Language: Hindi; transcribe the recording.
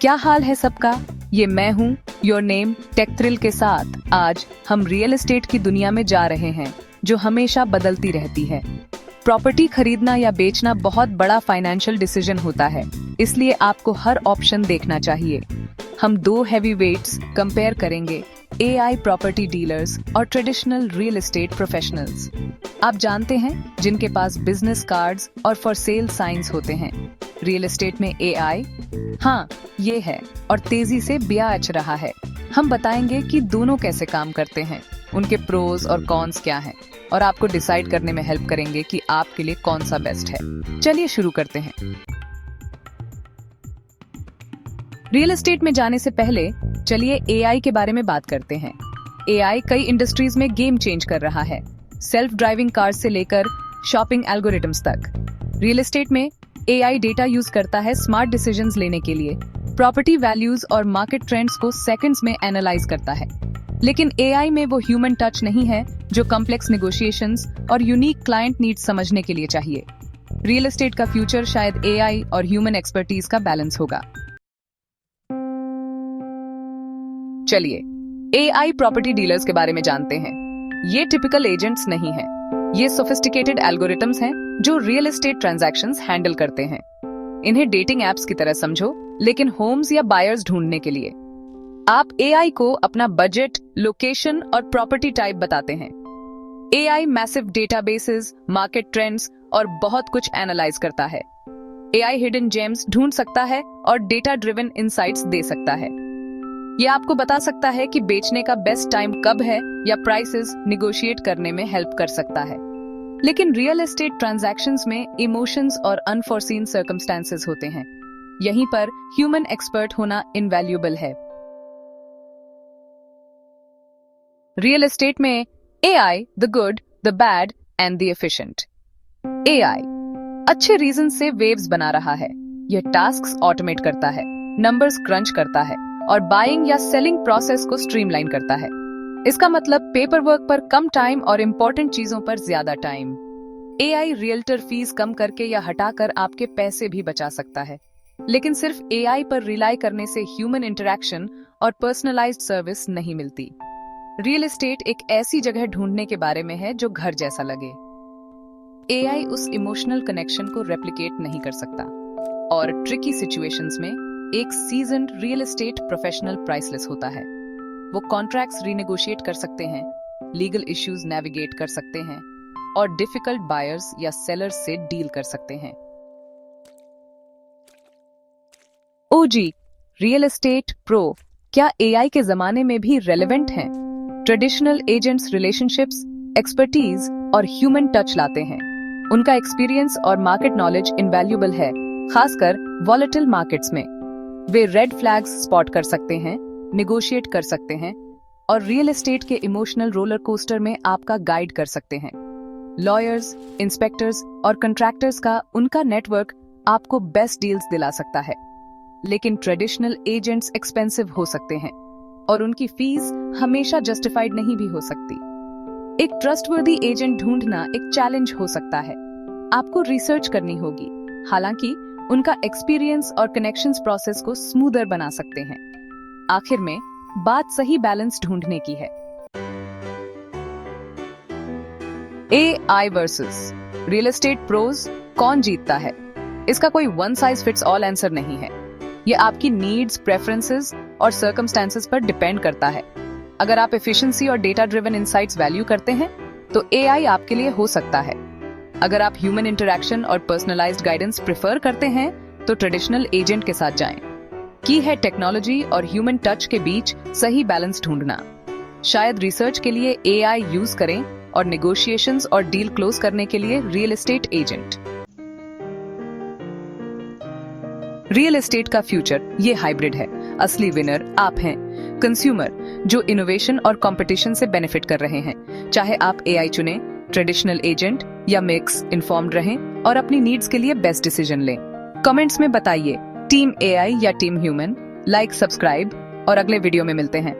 क्या हाल है सबका? ये मैं हूँ योर नेम टेक थ्रिल के साथ। आज हम रियल एस्टेट की दुनिया में जा रहे हैं जो हमेशा बदलती रहती है। प्रॉपर्टी खरीदना या बेचना बहुत बड़ा फाइनेंशियल डिसीजन होता है, इसलिए आपको हर ऑप्शन देखना चाहिए। हम दो हैवी वेट्स कंपेयर करेंगे, AI प्रॉपर्टी डीलर्स और ट्रेडिशनल रियल एस्टेट प्रोफेशनल्स। आप जानते हैं जिनके पास बिजनेस कार्ड्स और फॉर सेल साइंस होते हैं। रियल एस्टेट में AI, हाँ ये है और तेजी से ब्याज रहा है। हम बताएंगे कि दोनों कैसे काम करते हैं, उनके प्रोज और कॉन्स क्या हैं, और आपको डिसाइड करने में हेल्प करेंगे कि आपके लिए कौन सा बेस्ट है। चलिए शुरू करते हैं। रियल एस्टेट में जाने से पहले चलिए AI के बारे में बात करते हैं। AI कई इंडस्ट्रीज में गेम चेंज कर रहा है, सेल्फ ड्राइविंग कार से लेकर शॉपिंग एल्गोरिथम्स तक। रियल एस्टेट में AI डेटा यूज करता है स्मार्ट डिसीजंस लेने के लिए, प्रॉपर्टी वैल्यूज और मार्केट ट्रेंड्स को सेकंड्स में एनालाइज करता है। लेकिन AI में वो ह्यूमन टच नहीं है जो कॉम्प्लेक्स नेगोशिएशंस और यूनिक क्लाइंट नीड्स समझने के लिए चाहिए। रियल एस्टेट का फ्यूचर शायद AI और ह्यूमन एक्सपर्टीज का बैलेंस होगा। चलिए AI प्रॉपर्टी डीलर्स के बारे में जानते हैं। ये टिपिकल एजेंट्स नहीं हैं, ये सोफिस्टिकेटेड एल्गोरिथम्स हैं जो रियल एस्टेट ट्रांजैक्शंस हैंडल करते हैं। इन्हें डेटिंग एप्स की तरह समझो, लेकिन होम्स या बायर्स ढूंढने के लिए। आप AI को अपना बजट, लोकेशन और प्रॉपर्टी टाइप बताते हैं। AI massive databases, market trends और बहुत कुछ एनालाइज करता है। AI हिडन जेम्स ढूंढ सकता है और डेटा ड्रिवन इनसाइट्स दे सकता है। ये आपको बता सकता है कि बेचने का बेस्ट टाइम कब है या प्राइसेस निगोशिएट करने में हेल्प कर सकता है। लेकिन रियल एस्टेट ट्रांजैक्शंस में इमोशंस और अनफोर्सीन सर्कमस्टेंसेस होते हैं। यहीं पर ह्यूमन एक्सपर्ट होना इनवैल्यूएबल है। रियल एस्टेट में AI, the good, the bad and the efficient. AI अच्छे रीजन से वेव्स बना रहा है। यह टास्क्स ऑटोमेट करता है, नंबर्स क्रंच करता है और बाइंग या सेलिंग प्रोसेस को स्ट्रीमलाइन करता है। इसका मतलब पेपर वर्क पर कम टाइम और इंपॉर्टेंट चीजों पर ज्यादा टाइम। AI रियल्टर फीस कम करके या हटाकर आपके पैसे भी बचा सकता है। लेकिन सिर्फ AI पर रिलाई करने से ह्यूमन इंटरैक्शन और पर्सनलाइज्ड सर्विस नहीं मिलती। रियल एस्टेट एक ऐसी जगह ढूंढने के बारे में है जो घर जैसा लगे। AI उस इमोशनल कनेक्शन को रेप्लिकेट नहीं कर सकता, और ट्रिकी सिचुएशंस में एक seasoned real estate professional priceless होता है। वो कॉन्ट्रैक्ट्स रीनेगोशिएट कर सकते हैं, लीगल इश्यूज नेविगेट कर सकते हैं और डिफिकल्ट बायर्स या सेलर्स से डील कर सकते हैं। OG रियल एस्टेट प्रो क्या AI के जमाने में भी रेलेवेंट हैं? ट्रेडिशनल एजेंट्स रिलेशनशिप्स, एक्सपर्टीज और ह्यूमन टच लाते हैं। उनका एक्सपीरियंस और मार्केट नॉलेज इनवैल्यूएबल है, खासकर वॉलेटिल मार्केट्स में। वे रेड फ्लैग्स स्पॉट कर सकते हैं, निगोशिएट कर सकते हैं और रियल एस्टेट के इमोशनल रोलर कोस्टर में आपका गाइड कर सकते हैं। लॉयर्स, इंस्पेक्टर्स और कंट्रैक्टर्स का उनका नेटवर्क आपको बेस्ट डील्स दिला सकता है। लेकिन ट्रेडिशनल एजेंट्स एक्सपेंसिव हो सकते हैं और उनकी फीस हमेशा जस्टिफाइड नहीं भी हो सकती। एक ट्रस्टवर्दी एजेंट ढूंढना एक चैलेंज हो सकता है। आपको रिसर्च करनी होगी, हालांकि उनका एक्सपीरियंस और कनेक्शंस प्रोसेस को स्मूदर बना सकते हैं। आखिर में बात सही बैलेंस ढूंढने की है। AI versus real estate pros, कौन जीतता है? इसका कोई one size fits all answer नहीं है। यह आपकी नीड्स, प्रेफरेंसेस और सर्कमस्टेंसेस पर डिपेंड करता है। अगर आप एफिशिएंसी और डेटा ड्रिवन इनसाइट्स वैल्यू करते हैं तो AI आपके लिए हो सकता है। अगर आप ह्यूमन इंटरैक्शन और पर्सनलाइज्ड गाइडेंस प्रेफर करते हैं तो ट्रेडिशनल एजेंट के साथ जाएं। की है टेक्नोलॉजी और ह्यूमन टच के बीच सही बैलेंस ढूंढना। शायद रिसर्च के लिए AI यूज करें और नेगोशिएशंस और डील क्लोज करने के लिए real estate agent. Real estate का फ्यूचर ये हाइब्रिड है। असली विनर आप हैं, कंज्यूमर जो इनोवेशन और कंपटीशन से बेनिफिट कर रहे हैं। चाहे आप AI चुनें, ट्रेडिशनल एजेंट या मिक्स, इन्फॉर्म्ड रहें और अपनी नीड्स के लिए बेस्ट डिसीजन लें। कमेंट्स में बताइए टीम AI या टीम ह्यूमन। लाइक, सब्सक्राइब और अगले वीडियो में मिलते हैं।